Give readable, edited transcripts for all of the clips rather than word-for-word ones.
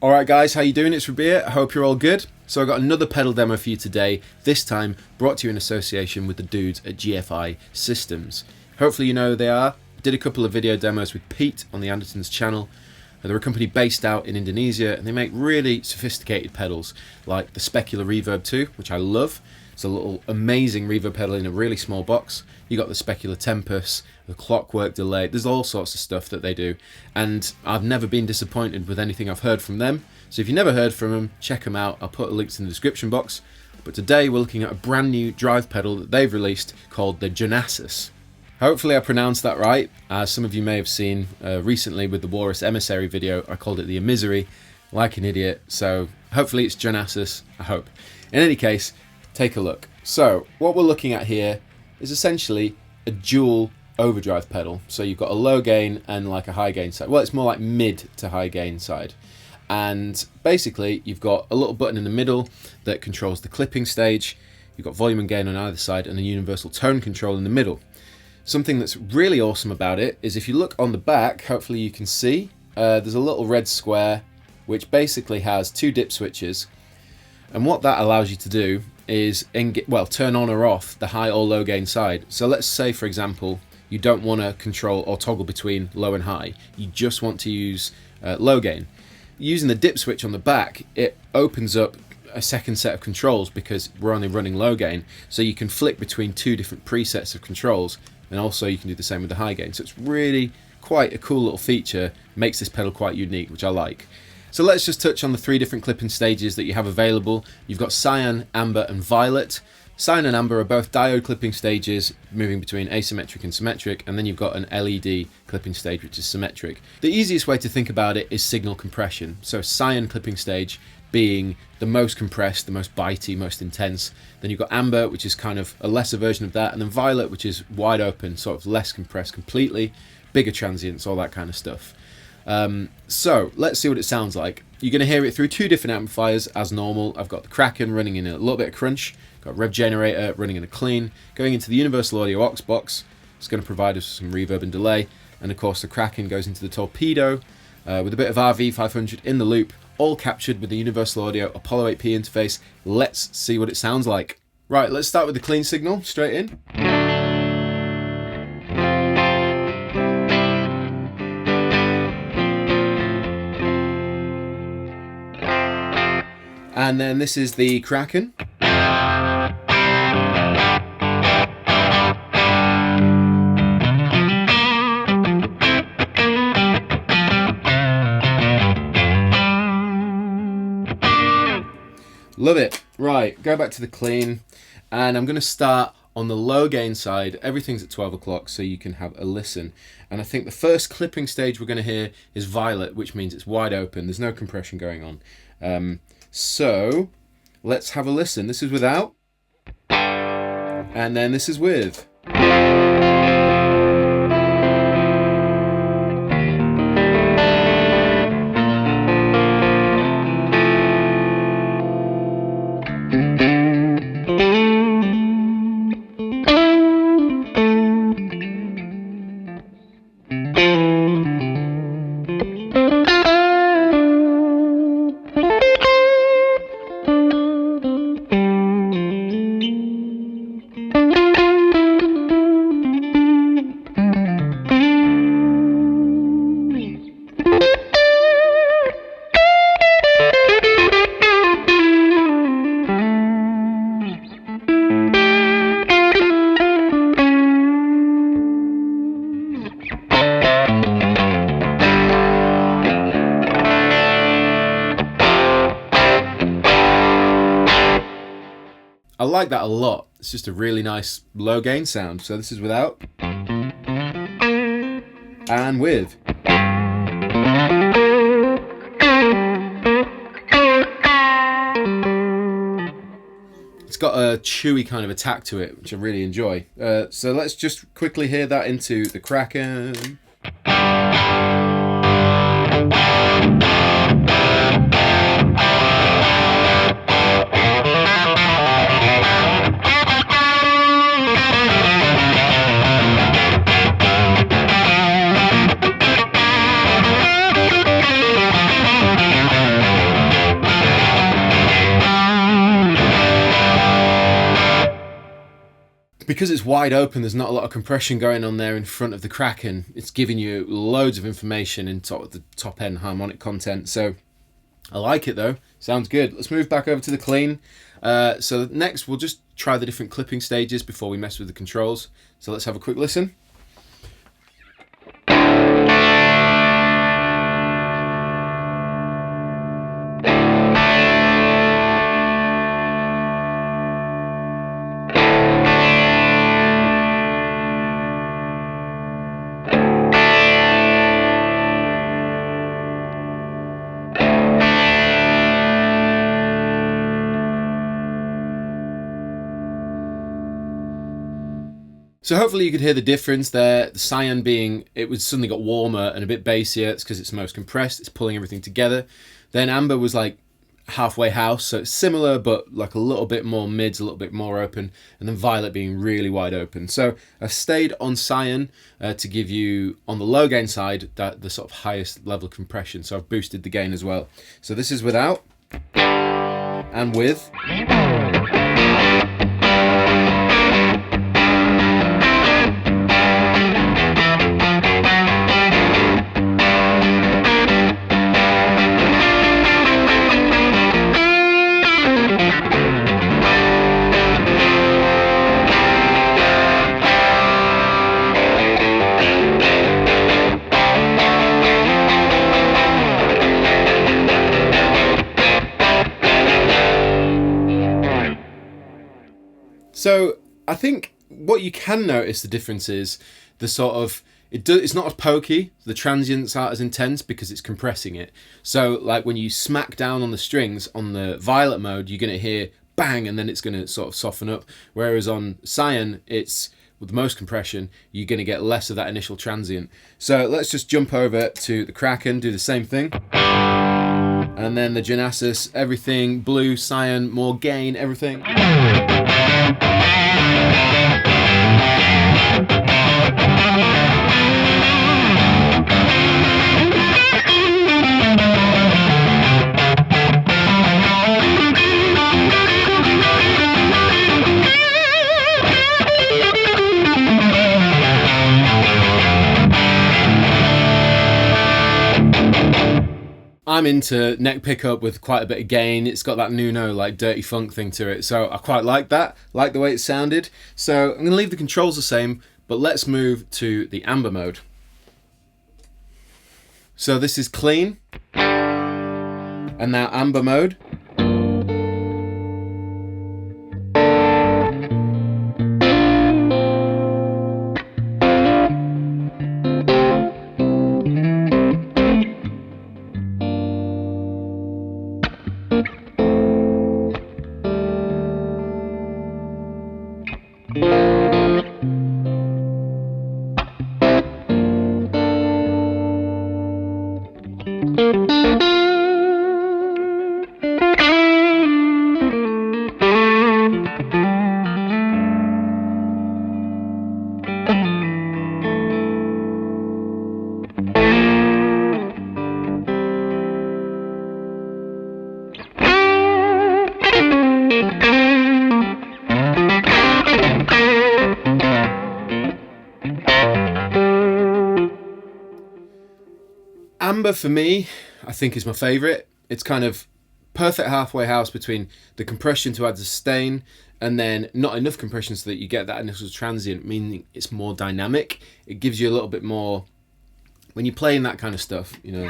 Alright guys, how you doing? It's Rabea. I hope you're all good. So I got another pedal demo for you today, this time brought to you in association with the dudes at GFI Systems. Hopefully you know who they are. Did a couple of video demos with Pete on the Anderton's channel. They're a company based out in Indonesia and they make really sophisticated pedals like the Specular Reverb 2, which I love. It's a little amazing reverb pedal in a really small box. You got the Specular Tempus, the Clockwork Delay, there's all sorts of stuff that they do. And I've never been disappointed with anything I've heard from them. So if you've never heard from them, check them out. I'll put links in the description box. But today we're looking at a brand new drive pedal that they've released called the Jonassus. Hopefully I pronounced that right. As some of you may have seen recently with the Walrus Emissary video, I called it the Emissary, like an idiot. So hopefully it's Jonassus, I hope. In any case, take a look. So what we're looking at here is essentially a dual overdrive pedal. So you've got a low gain and like a high gain side. Well, it's more like mid to high gain side. And basically you've got a little button in the middle that controls the clipping stage. You've got volume and gain on either side and a universal tone control in the middle. Something that's really awesome about it is if you look on the back, hopefully you can see, there's a little red square which basically has two dip switches. And what that allows you to do is turn on or off the high or low gain side. So let's say, for example, you don't want to control or toggle between low and high. You just want to use low gain. Using the dip switch on the back, it opens up a second set of controls because we're only running low gain. So you can flick between two different presets of controls, and also you can do the same with the high gain. So it's really quite a cool little feature, makes this pedal quite unique, which I like. So let's just touch on the three different clipping stages that you have available. You've got Cyan, Amber and Violet. Cyan and Amber are both diode clipping stages, moving between asymmetric and symmetric, and then you've got an LED clipping stage which is symmetric. The easiest way to think about it is signal compression. So Cyan clipping stage being the most compressed, the most bitey, most intense. Then you've got Amber, which is kind of a lesser version of that, and then Violet, which is wide open, sort of less compressed completely, bigger transients, all that kind of stuff. So let's see what it sounds like. You're going to hear it through two different amplifiers as normal. I've got the Kraken running in a little bit of crunch, got Rev Generator running in a clean, going into the Universal Audio aux box. It's going to provide us some reverb and delay, and of course the Kraken goes into the Torpedo with a bit of RV500 in the loop, all captured with the Universal Audio Apollo 8P interface. Let's see what it sounds like. Right, let's start with the clean signal, straight in. And then this is the Kraken. Love it. Right, go back to the clean, and I'm going to start on the low gain side. Everything's at 12 o'clock, so you can have a listen. And I think the first clipping stage we're going to hear is Violet, which means it's wide open. There's no compression going on. So let's have a listen. This is without, and then this is with. I like that a lot. It's just a really nice low gain sound. So this is without and with. It's got a chewy kind of attack to it, which I really enjoy. So let's just quickly hear that into the Kraken. because it's wide open, there's not a lot of compression going on there in front of the Kraken. It's giving you loads of information in sort of the top end harmonic content. So I like it though, sounds good. Let's move back over to the clean. So next we'll just try the different clipping stages before we mess with the controls. So let's have a quick listen. So hopefully you could hear the difference there. The Cyan being, it was suddenly got warmer and a bit bassier. It's because it's most compressed. It's pulling everything together. Then Amber was like halfway house, so it's similar, but like a little bit more mids, a little bit more open. And then Violet being really wide open. So I stayed on Cyan to give you, on the low gain side, that the sort of highest level of compression. So I've boosted the gain as well. So this is without and with. So I think what you can notice the difference is the sort of, it's not as pokey, the transients aren't as intense because it's compressing it. So like when you smack down on the strings on the Violet mode, you're going to hear bang and then it's going to sort of soften up. Whereas on Cyan, it's with the most compression, you're going to get less of that initial transient. So let's just jump over to the Kraken, do the same thing. And then the Jonassus, everything, blue, Cyan, more gain, everything. I'm into neck pickup with quite a bit of gain. It's got that Nuno like dirty funk thing to it, so I quite like that, like the way it sounded. So I'm going to leave the controls the same, but let's move to the Amber mode. So this is clean, and now Amber mode. Amber for me, I think is my favourite. It's kind of perfect halfway house between the compression to add the sustain and then not enough compression so that you get that initial transient, meaning it's more dynamic. It gives you a little bit more, when you're playing that kind of stuff, you know.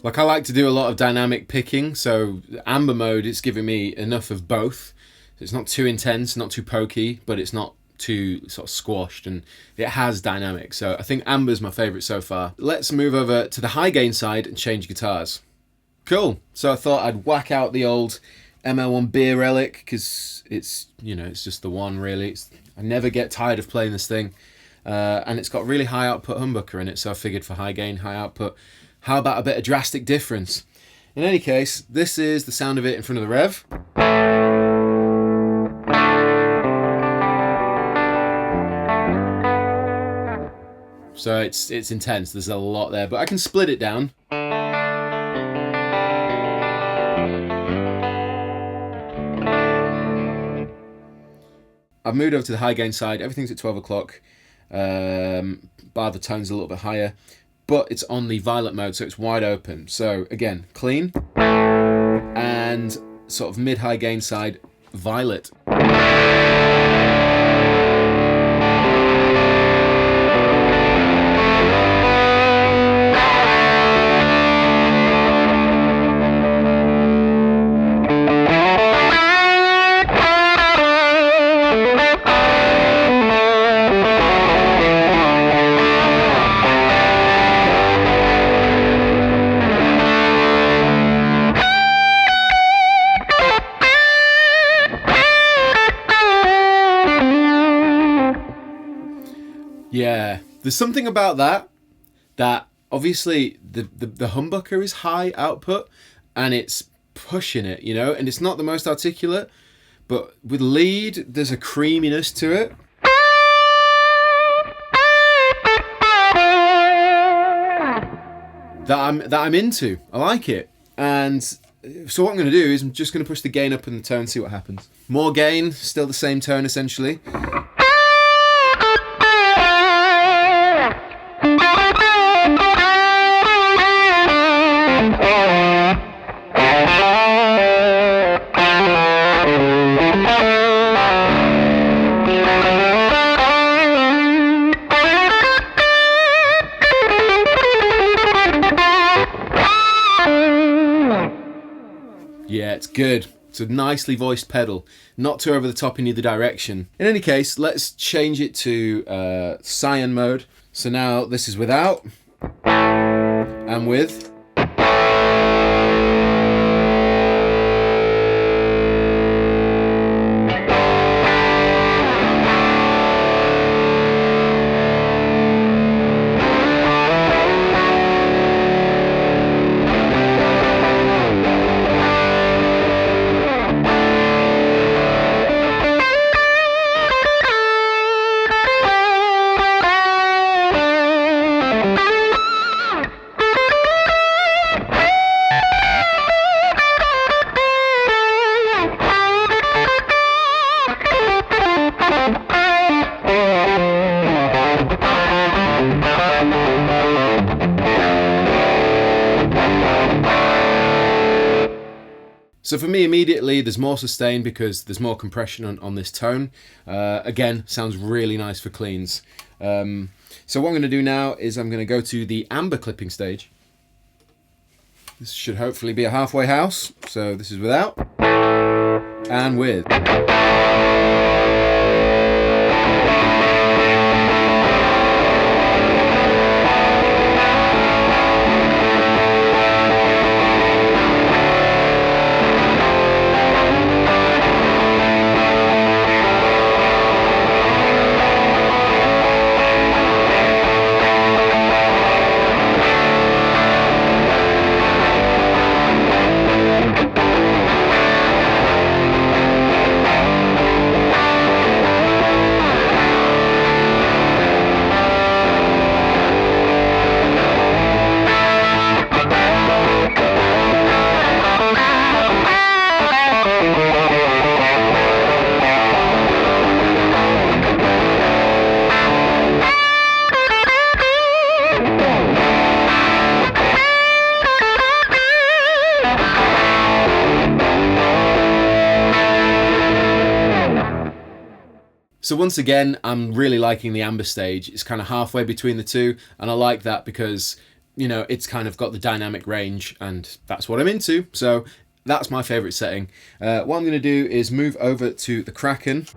Like I like to do a lot of dynamic picking, so Amber mode, it's giving me enough of both. It's not too intense, not too pokey, but it's not too sort of squashed, and it has dynamic. So I think Amber's my favourite so far. Let's move over to the high gain side and change guitars. Cool. So I thought I'd whack out the old ML1 Beer Relic because it's, you know, it's just the one really. I never get tired of playing this thing, and it's got really high output humbucker in it. So I figured for high gain, high output, how about a bit of drastic difference? In any case, this is the sound of it in front of the rev. so it's intense. There's a lot there, but I can split it down. I've moved over to the high gain side. Everything's at 12 o'clock. Bar the tone's a little bit higher, but it's on the violet mode, so it's wide open. So again, clean, and sort of mid-high gain side, violet. Yeah, there's something about that obviously the humbucker is high output and it's pushing it, you know, and it's not the most articulate, but with lead there's a creaminess to it. That I'm into. I like it. And so what I'm going to do is I'm just going to push the gain up in the tone, see what happens. More gain, still the same tone essentially. Yeah, it's good. It's a nicely voiced pedal, not too over the top in either direction. In any case, let's change it to Cyan Mode. So now this is without and with. So for me, immediately, there's more sustain because there's more compression on this tone. Again, sounds really nice for cleans. So what I'm going to do now is I'm going to go to the amber clipping stage. This should hopefully be a halfway house. So this is without and with. So once again, I'm really liking the amber stage. It's kind of halfway between the two, and I like that because, you know, it's kind of got the dynamic range, and that's what I'm into. So that's my favorite setting. What I'm going to do is move over to the Kraken.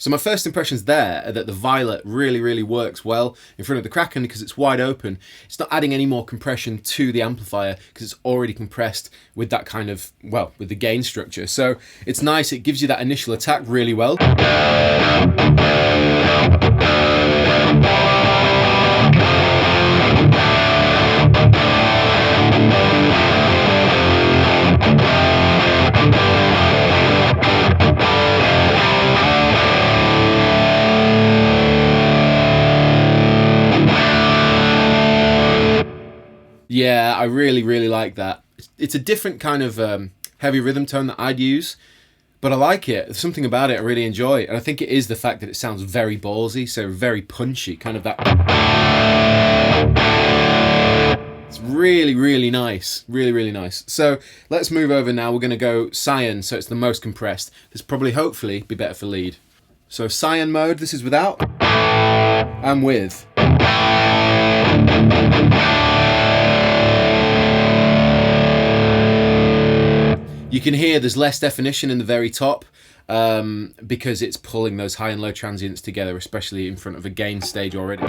So my first impressions there are that the violet really works well in front of the Kraken because it's wide open. It's not adding any more compression to the amplifier because it's already compressed with that kind of, well, with the gain structure. So it's nice, it gives you that initial attack really well. Yeah, I really like that. It's a different kind of heavy rhythm tone that I'd use, but I like it. There's something about it I really enjoy, and I think it is the fact that it sounds very ballsy, so very punchy, kind of that. It's really nice, really nice. So let's move over now. We're going to go Cyan, so it's the most compressed. This probably, hopefully, be better for lead. So Cyan mode, this is without and with. You can hear there's less definition in the very top because it's pulling those high and low transients together, especially in front of a gain stage already.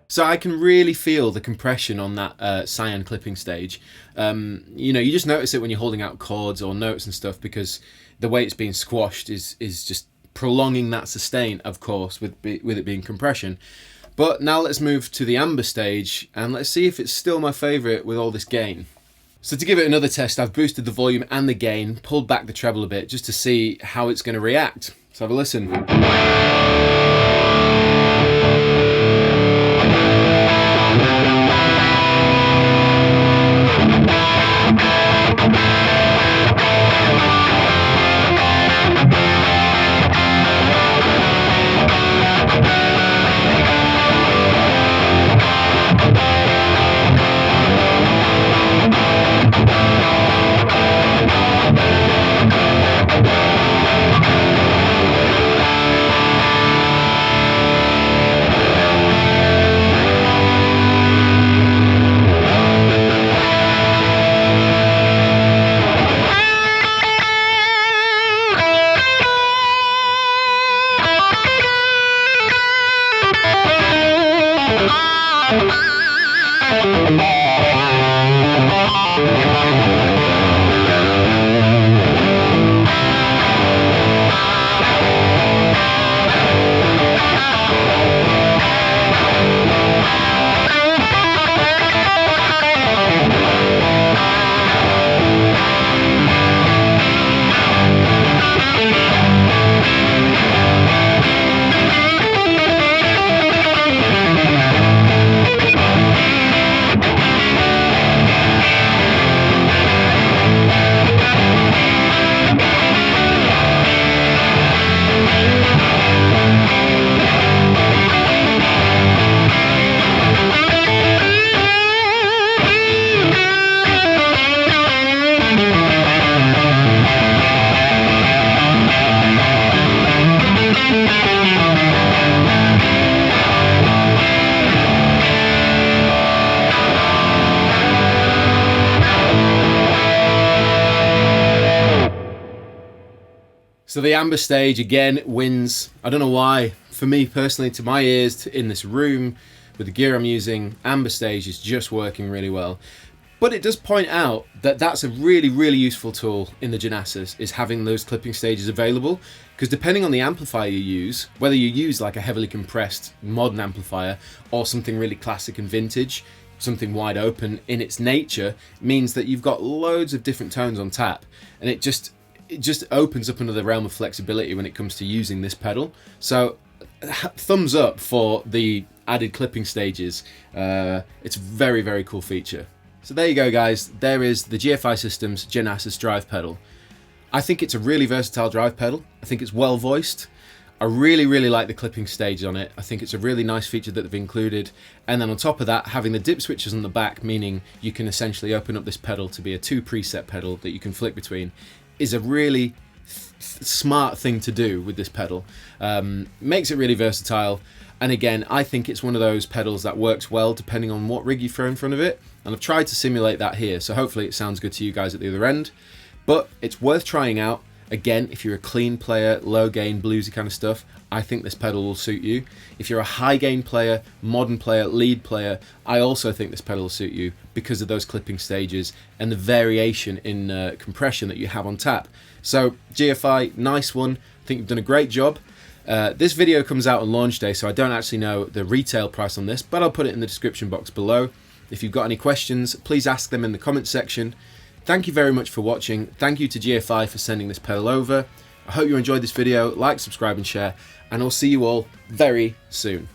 So I can really feel the compression on that Cyan clipping stage. You know, you just notice it when you're holding out chords or notes and stuff because the way it's being squashed is just prolonging that sustain, of course, with it being compression. But now let's move to the amber stage and let's see if it's still my favourite with all this gain. So to give it another test, I've boosted the volume and the gain, pulled back the treble a bit just to see how it's going to react. So have a listen. So the amber stage again wins. I don't know why. For me personally, to my ears, in this room with the gear I'm using, amber stage is just working really well. But it does point out that that's a really useful tool in the Jonassus, is having those clipping stages available, because depending on the amplifier you use, whether you use like a heavily compressed modern amplifier or something really classic and vintage, something wide open in its nature, means that you've got loads of different tones on tap, and it just opens up another realm of flexibility when it comes to using this pedal. So thumbs up for the added clipping stages. It's a very, very cool feature. So there you go, guys. There is the GFI Systems Jonassus drive pedal. I think it's a really versatile drive pedal. I think it's well voiced. I really, really like the clipping stage on it. I think it's a really nice feature that they've included. And then on top of that, having the dip switches on the back, meaning you can essentially open up this pedal to be a 2 preset pedal that you can flick between, is a really smart thing to do with this pedal. Makes it really versatile. And again, I think it's one of those pedals that works well depending on what rig you throw in front of it. And I've tried to simulate that here, so hopefully it sounds good to you guys at the other end. But it's worth trying out. Again, if you're a clean player, low gain, bluesy kind of stuff, I think this pedal will suit you. If you're a high gain player, modern player, lead player, I also think this pedal will suit you because of those clipping stages and the variation in compression that you have on tap. So GFI, nice one. I think you've done a great job. This video comes out on launch day, so I don't actually know the retail price on this, but I'll put it in the description box below. If you've got any questions, please ask them in the comment section. Thank you very much for watching. Thank you to GFI for sending this pedal over. I hope you enjoyed this video. Like, subscribe and share, and I'll see you all very soon.